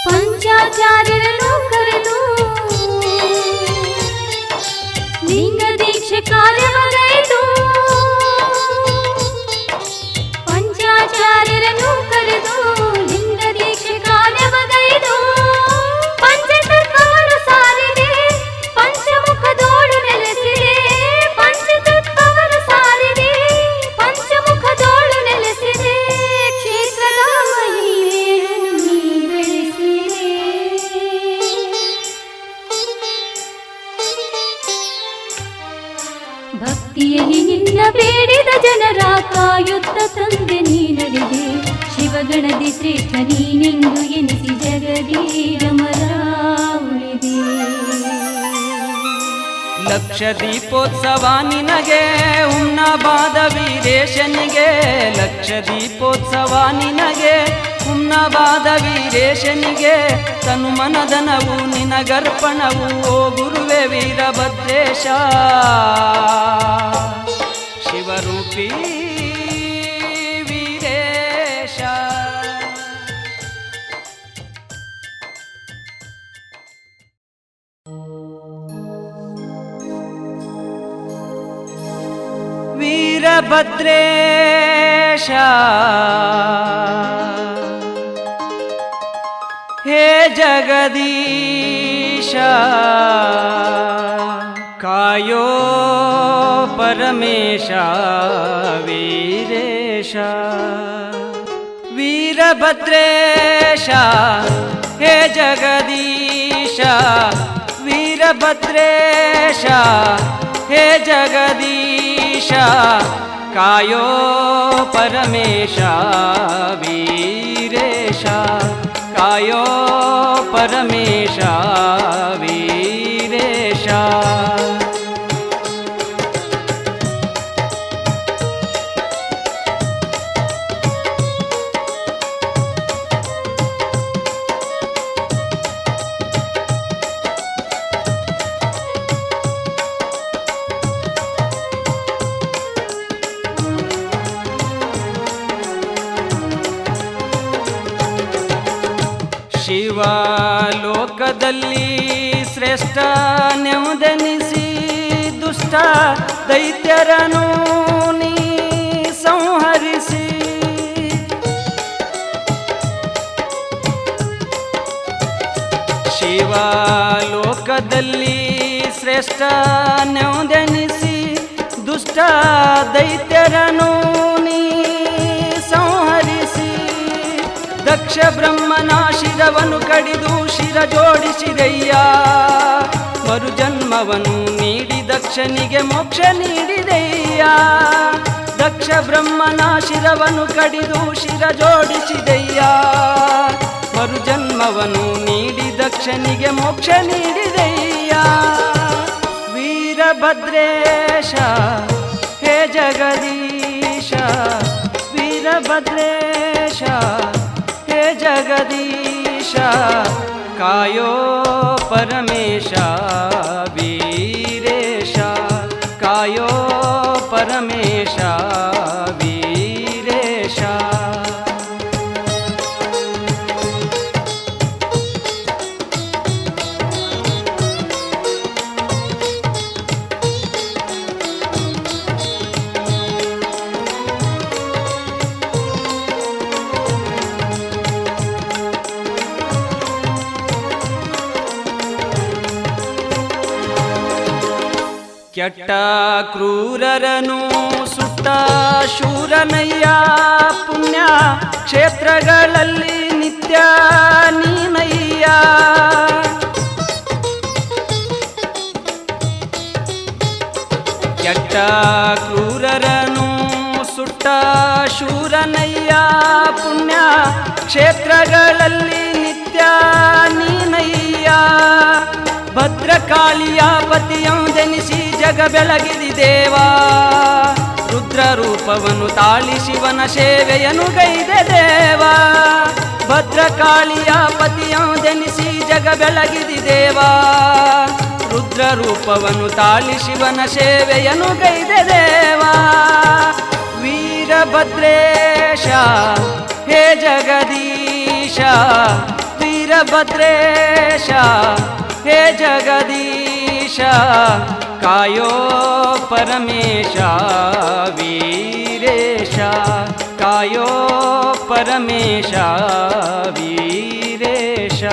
ಪಂಚಾಚಾರ್ಯರನ್ನು ಕರೆದು ಲಿಂಗ ದೀಕ್ಷೆ ಕಾರ್ಯವಗೈದು. ಪಂಚಾಚಾರ್ಯರನ್ನು ಕರೆದು ಲಿಂಗ ದೀಕ್ಷೆ ಕಾರ್ಯವಗೈದು. ಪಂಚತತ್ವವನ್ನು ಸಾರಿದೆ ಪಂಚಮುಖದೋಡು ನೆಲೆಸಿದೆ. ಪಂಚತತ್ವವನ್ನು ಸಾರಿದೆ ಪಂಚಮುಖದೋಡು ನೆಲೆಸಿದೆ. ಕ್ಷೇತ್ರದ ಮಹಿಮೆಯನ್ನು ನೀ ಬೆಳೆಸಿದೆ. ಭಕ್ತಿಯಲ್ಲಿ ನಿನ್ನ ಬೇಡಿದ ಜನರ ಕಾಯುತ್ತ ತಂದೆ ನೀ ನಡೆದೆ. ಶಿವಗಣದಿ ಶ್ರೇಷ್ಠ ನೀನೆಂದು ಎನಿಸಿ ಜಗದಿ ಅಮರ ಉಳಿದೆ. ಲಕ್ಷ ದೀಪೋತ್ಸವ ನಿನಗೆ ಹುಮ್ನಾಬಾದ ವೀರೇಶನಿಗೆ. ಲಕ್ಷ ದೀಪೋತ್ಸವ ನಿನಗೆ ಹುಮ್ನಾಬಾದ ವೀರೇಶನಿಗೆ. ತನುಮನದನವು ನಿನಗರ್ಪಣವು ಓ ಗುರುವೇ ವೀರಭದ್ರೇಶ. ಶಿವರೂಪಿ ವೀರೇಶ. ವೀರಭದ್ರೇಶ ಹೇ ಜಗದೀಶ, ಕಾಯೋ ಪರಮೇಶ ವೀರೇಶ. ವೀರಭದ್ರೇಶ ಹೇ ಜಗದೀಶ, ವೀರಭದ್ರೇಶ ಹೇ ಜಗದೀಶ. ಕಾಯೋ ಪರಮೇಶ ವೀರೇಶ. ಕಾಯೋ ಪರಮೇಶ ವೀರೇಶ. ಶಿವಲೋಕದಲ್ಲಿ ಶ್ರೇಷ್ಠ ನೆಮ್ಮದೆನಿಸಿ ದುಷ್ಟ ದೈತ್ಯರನು ನೀ ಸಂಹರಿಸಿ. ಶಿವಲೋಕದಲ್ಲಿ ಶ್ರೇಷ್ಠ ನೆಮ್ಮದೆನಿಸಿ ದುಷ್ಟ ದೈತ್ಯರನು ನೀ ಸಂಹರಿಸಿ. ದಕ್ಷ ಬ್ರಹ್ಮನ ಶಿರವನ್ನು ಕಡಿದು ಶಿರ ಜೋಡಿಸಿದಯ್ಯ. ಮರುಜನ್ಮವನ್ನು ನೀಡಿ ದಕ್ಷನಿಗೆ ಮೋಕ್ಷ ನೀಡಿದಯ್ಯ. ದಕ್ಷ ಬ್ರಹ್ಮನ ಶಿರವನ್ನು ಕಡಿದು ಶಿರ ಜೋಡಿಸಿದಯ್ಯ. ಮರುಜನ್ಮವನ್ನು ನೀಡಿ ದಕ್ಷನಿಗೆ ಮೋಕ್ಷ ನೀಡಿದಯ್ಯ. ವೀರಭದ್ರೇಶ ಹೇ ಜಗದೀಶ, ವೀರಭದ್ರೇಶ ಹೇ ಜಗದೀಶ. ಕಾಯೋ ಪರಮೇಶ ವೀರೇಶ. ಕಾಯೋ ಪರಮೇಶ ವೀರೇಶ. ಕೆಟ್ಟ ಕ್ರೂರರನು ಸುಟ್ಟ ಶೂರನಯ್ಯ ಪುಣ್ಯ ಕ್ಷೇತ್ರಗಳಲ್ಲಿ ನಿತ್ಯ ನೀನಯ್ಯ. ಕೆಟ್ಟ ಕ್ರೂರರನು ಸುಟ್ಟ ಶೂರನಯ್ಯ ಪುಣ್ಯ ಕ್ಷೇತ್ರಗಳಲ್ಲಿ ನಿತ್ಯ ನೀನಯ್ಯ. ಭದ್ರಕಾಳಿಯ ಪತಿಯೊಂದೆನಿಸಿ ಜಗ ಬೆಳಗಿದಿ ದೇವ, ರುದ್ರ ರೂಪವನ್ನು ತಾಳಿ ಶಿವನ ಸೇವೆಯನ್ನು ಗೈದೆ ದೇವ. ಭದ್ರಕಾಳಿಯ ಪತಿಯೊಂದೆನಿಸಿ ಜಗ ಬೆಳಗಿದಿ ದೇವ, ರುದ್ರ ರೂಪವನ್ನು ತಾಳಿ ಶಿವನ ಸೇವೆಯನ್ನು ಗೈದೆ ದೇವ. ವೀರಭದ್ರೇಶ ಹೇ ಜಗದೀಶ, ವೀರಭದ್ರೇಶ ಹೇ ಜಗದೀಶ, ಕಾಯೋ ಪರಮೇಶ ವೀರೇಶ, ಕಾಯೋ ಪರಮೇಶ ವೀರೇಶ.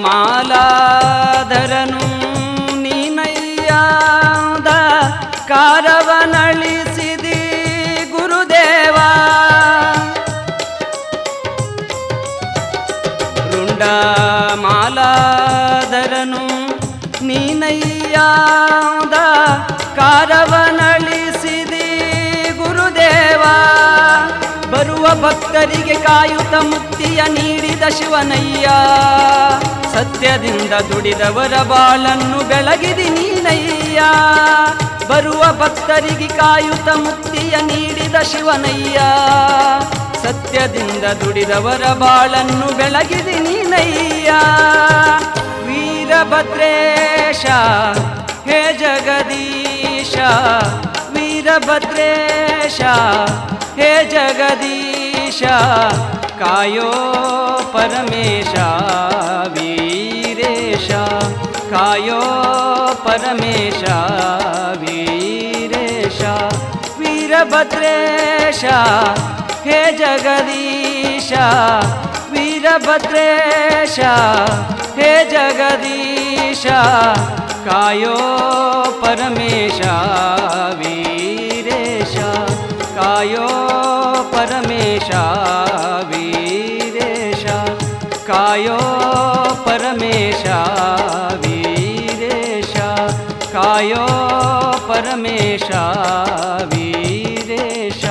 ಮಾಲಾಧರನು ನೀನಯ್ಯಾದ ಕಾರವನಳಿಸಿದಿ ಗುರುದೇವ. ರುಂಡ ಮಾಲಾಧರನು ನೀನಯ್ಯಾದ ಕಾರವನಳಿಸಿದಿ ಗುರುದೇವ. ಬರುವ ಭಕ್ತರಿಗೆ ಕಾಯುತ ಮುಕ್ತಿಯ ನೀಡಿದ ಶಿವನಯ್ಯ, ಸತ್ಯದಿಂದ ದುಡಿದವರ ಬಾಳನ್ನು ಬೆಳಗಿದಿ ನೀನಯ್ಯ. ಬರುವ ಭಕ್ತರಿಗೆ ಕಾಯುತ ಮುಕ್ತಿಯ ನೀಡಿದ ಶಿವನಯ್ಯ, ಸತ್ಯದಿಂದ ದುಡಿದವರ ಬಾಳನ್ನು ಬೆಳಗಿದಿ ನೀನಯ್ಯ. ವೀರಭದ್ರೇಶ ಹೇ ಜಗದೀಶ, ವೀರಭದ್ರೇಶ ಹೇ ಜಗದೀಶ, ಕಾಯೋ ಪರಮೇಶ ವೀರೇಶ, ಕಾಯೋ ಪರಮೇಶ ವೀರೇಶ. ವೀರಭದ್ರೇಶ ಹೇ ಜಗದೀಶ, ವೀರಭದ್ರೇಶ ಹೇ ಜಗದೀಶ, ಕಾಯೋ ಪರಮೇಶ ವೀರೇಶ, ಕಾಯೋ ಪರಮೇಶ ವೀರೇಶ, ಕಾಯೋ ಪರಮೇಶ ವೀರೇಶ, ಕಾಯೋ ಪರಮೇಶ ವೀರೇಶ.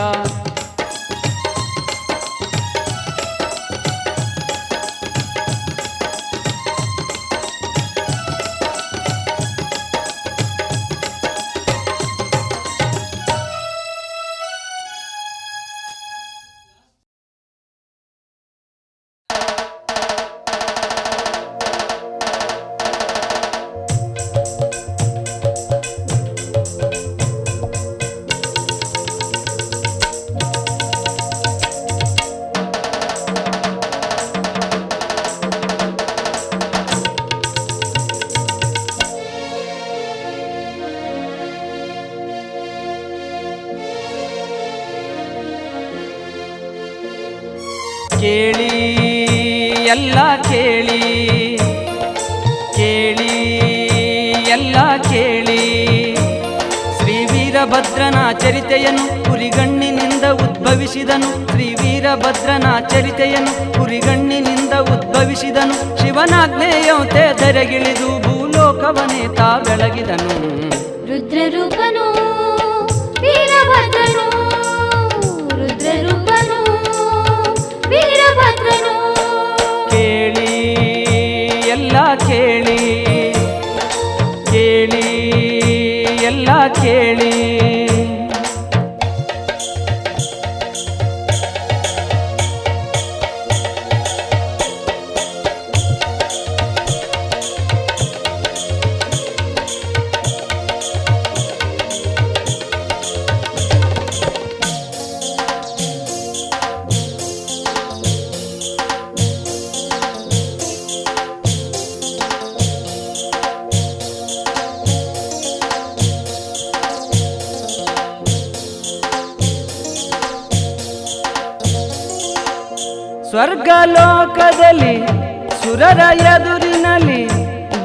ಕೇಳಿ ಎಲ್ಲ ಕೇಳಿ, ಕೇಳಿ ಎಲ್ಲ ಕೇಳಿ, ಶ್ರೀ ವೀರಭದ್ರನ ಚರಿತೆಯನ್ನು ಕುರಿಗಣ್ಣಿನಿಂದ ಉದ್ಭವಿಸಿದನು. ಶ್ರೀ ವೀರಭದ್ರನ ಚರಿತೆಯನ್ನು ಕುರಿಗಣ್ಣಿನಿಂದ ಉದ್ಭವಿಸಿದನು. ಶಿವನಾಜ್ಞೆಯಂತೆ ಧರೆಗಿಳಿದು ಭೂಲೋಕವನೇ ತಾ ಬೆಳಗಿದನು. ರುದ್ರರೂಪನು ವೀರಭದ್ರನು, ರುದ್ರರೂಪನು ವೀರಭದ್ರನು. ಕೇಳಿ ಎಲ್ಲ ಕೇಳಿ, ಕೇಳಿ ಎಲ್ಲ ಕೇಳಿ, ಸ್ವರ್ಗಲೋಕದಲ್ಲಿ ಸುರರ ಎದುರಿನಲ್ಲಿ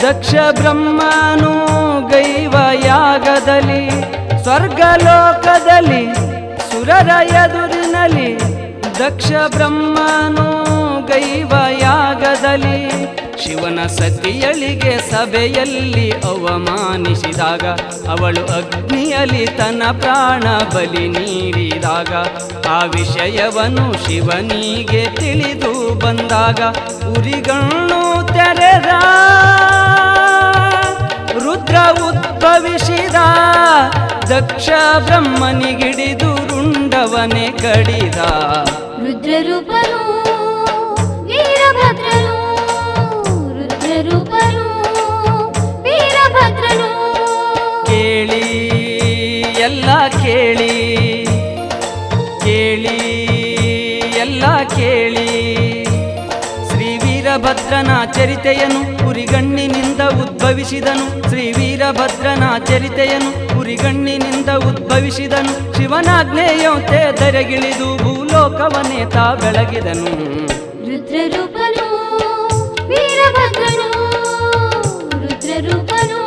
ದಕ್ಷ ಬ್ರಹ್ಮನು ಗೈವ ಯಾಗದಲ್ಲಿ ಸ್ವರ್ಗಲೋಕದಲ್ಲಿ ಸುರರ ಎದುರಿನಲ್ಲಿ ದಕ್ಷ ಬ್ರಹ್ಮನು ಗೈವ ಯಾಗದಲ್ಲಿ ಶಿವನ ಸತಿಯಳಿಗೆ ಸಭೆಯಲ್ಲಿ ಅವಮಾನಿಸಿದಾಗ ಅವಳು ಅಗ್ನಿಯಲ್ಲಿ ತನ್ನ ಪ್ರಾಣ ಬಲಿ ನೀಡಿದಾಗ ಆ ವಿಷಯವನ್ನು ಶಿವನಿಗೆ ತಿಳಿದು ಬಂದಾಗ ಉರಿಗಣ್ಣು ತೆರೆದ ರುದ್ರ ಉದ್ಭವಿಸಿದ ದಕ್ಷ ಬ್ರಹ್ಮನಿಗಿಡಿದು ರುಂಡವನೆ ಕಡಿದ ರುದ್ರರೂಪನು ವೀರಭದ್ರನು ರುದ್ರರೂಪನು ವೀರಭದ್ರನು ಕೇಳಿ ಎಲ್ಲ ಕೇಳಿ ಕೇಳಿ ಎಲ್ಲ ಕೇಳಿ ಶ್ರೀ ವೀರಭದ್ರನ ಚರಿತೆಯನು ಉರಿಗಣ್ಣಿನಿಂದ ಉದ್ಭವಿಸಿದನು ಶ್ರೀ ವೀರಭದ್ರನ ಚರಿತೆಯನು ಉರಿಗಣ್ಣಿನಿಂದ ಉದ್ಭವಿಸಿದನು ಶಿವನಾಜ್ಞೆಯಂತೆ ಧರೆಗಿಳಿದು ಭೂಲೋಕವನ್ನೇ ತಾ ಬೆಳಗಿದನು ರುದ್ರರೂಪನು ವೀರಭದ್ರನು ರುದ್ರರೂಪನು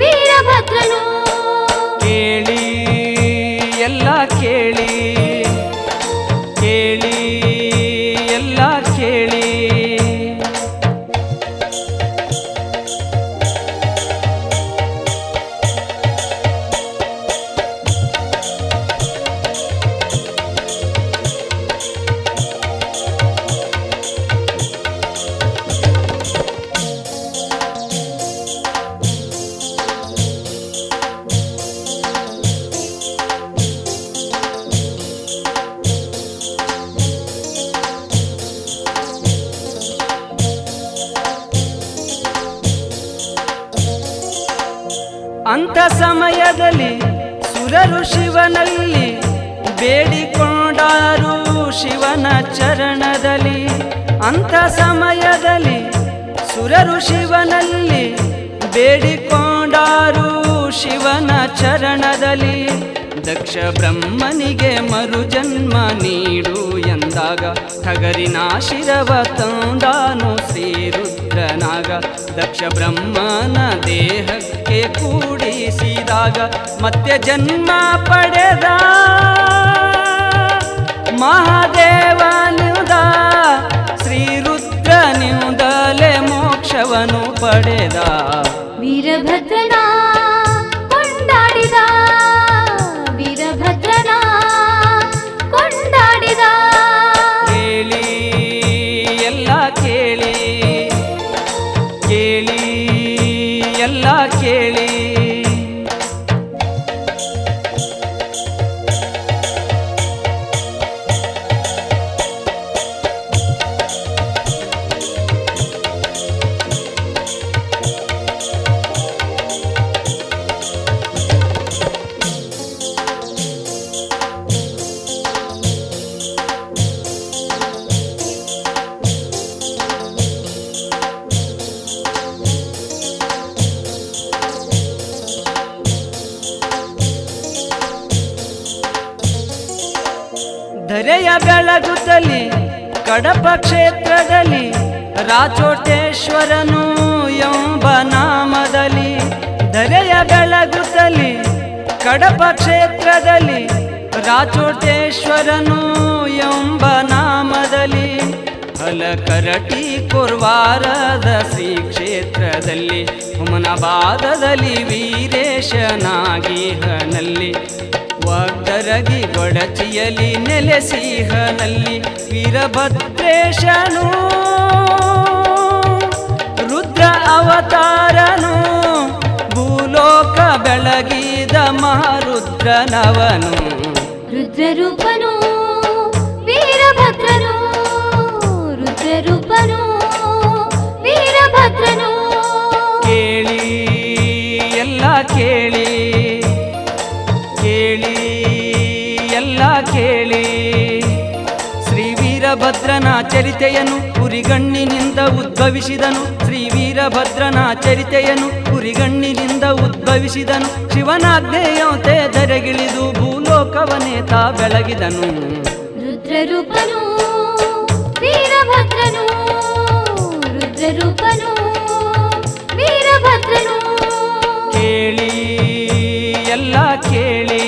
ವೀರಭದ್ರನು ಕೇಳಿ ಎಲ್ಲ ಕೇಳಿ ಕೇಳಿ ಎಲ್ಲ ಕೇಳಿ ಅಂಥ ಸಮಯದಲ್ಲಿ ಸುರರು ಶಿವನಲ್ಲಿ ಬೇಡಿಕೊಂಡರು ಶಿವನ ಚರಣದಲ್ಲಿ ಅಂಥ ಸಮಯದಲ್ಲಿ ಸುರರು ಶಿವನಲ್ಲಿ ಬೇಡಿಕೊಂಡರು ಶಿವನ ಚರಣದಲ್ಲಿ ದಕ್ಷ ಬ್ರಹ್ಮನಿಗೆ ಮರುಜನ್ಮ ನೀಡು ಎಂದಾಗ ಠಗರಿನ ಶಿರವ ತಂದಾನು ಶ್ರೀರುದ್ರನಾಗ ದಕ್ಷ ಬ್ರಹ್ಮನ ದೇಹಕ್ಕೆ ಕೂಡಿಸಿದಾಗ ಮತ್ತೆ ಜನ್ಮ ಪಡೆದ ಮಹಾದೇವನಿಂದ ಶ್ರೀರುದ್ರನಿಂದಲೇ ಮೋಕ್ಷವನ್ನು ಪಡೆದ ವೀರಭದ್ರನ ಕೊಂಡಾಡಿದ ವೀರಭದ್ರನ ಕೊಂಡಾಡಿದ ಕೇಳಿ ಎಲ್ಲ ಕೇಳಿ ಕೇಳಿ ಎಲ್ಲ ಕೇಳಿ ಧರೆಯ ಬೆಳಗುತ್ತಲಿ ಕಡಪ ಕ್ಷೇತ್ರದಲ್ಲಿ ರಾಚೋಟೇಶ್ವರನು ಎಂಬ ನಾಮದಲ್ಲಿ ಧರೆಯ ಬೆಳಗುತ್ತಲಿ ಕಡಪ ಕ್ಷೇತ್ರದಲ್ಲಿ ರಾಚೋಟೇಶ್ವರನು ಎಂಬ ನಾಮದಲ್ಲಿ ಹಲಕರಟಿ ಕೊರ್ವಾರದ ಶ್ರೀ ಕ್ಷೇತ್ರದಲ್ಲಿ ಹುಮನಾಬಾದದಲ್ಲಿ ವೀರೇಶನಾಗಿಹನಲ್ಲಿ ವಾಗ್ದರಗಿ ಗೊಡಚಿಯಲಿ ನೆಲೆಸಿಹನಲ್ಲಿ ವೀರಭದ್ರೇಶನು ರುದ್ರ ಅವತಾರನು ಭೂಲೋಕ ಬೆಳಗಿದ ಮಹಾರುದ್ರನವನು ರುದ್ರರೂಪನು ವೀರಭದ್ರನು ರುದ್ರರೂಪನು ವೀರಭದ್ರನು ಕೇಳಿ ಎಲ್ಲ ಕೇಳಿ ಕೇಳಿ ಎಲ್ಲ ಕೇಳಿ ಶ್ರೀ ವೀರಭದ್ರನ ಚರಿತೆಯನು ಉರಿಗಣ್ಣಿನಿಂದ ಉದ್ಭವಿಸಿದನು ಶ್ರೀ ವೀರಭದ್ರನ ಚರಿತೆಯನು ಉರಿಗಣ್ಣಿನಿಂದ ಉದ್ಭವಿಸಿದನು ಶಿವನಾಜ್ಞೆಯಂತೆ ಧರೆಗಿಳಿದು ಭೂಲೋಕವನ್ನೇ ತಾ ಬೆಳಗಿದನು ರುದ್ರರೂಪನು ವೀರಭದ್ರನು ರುದ್ರರೂಪನು ವೀರಭದ್ರನು ಕೇಳಿ ಎಲ್ಲ ಕೇಳಿ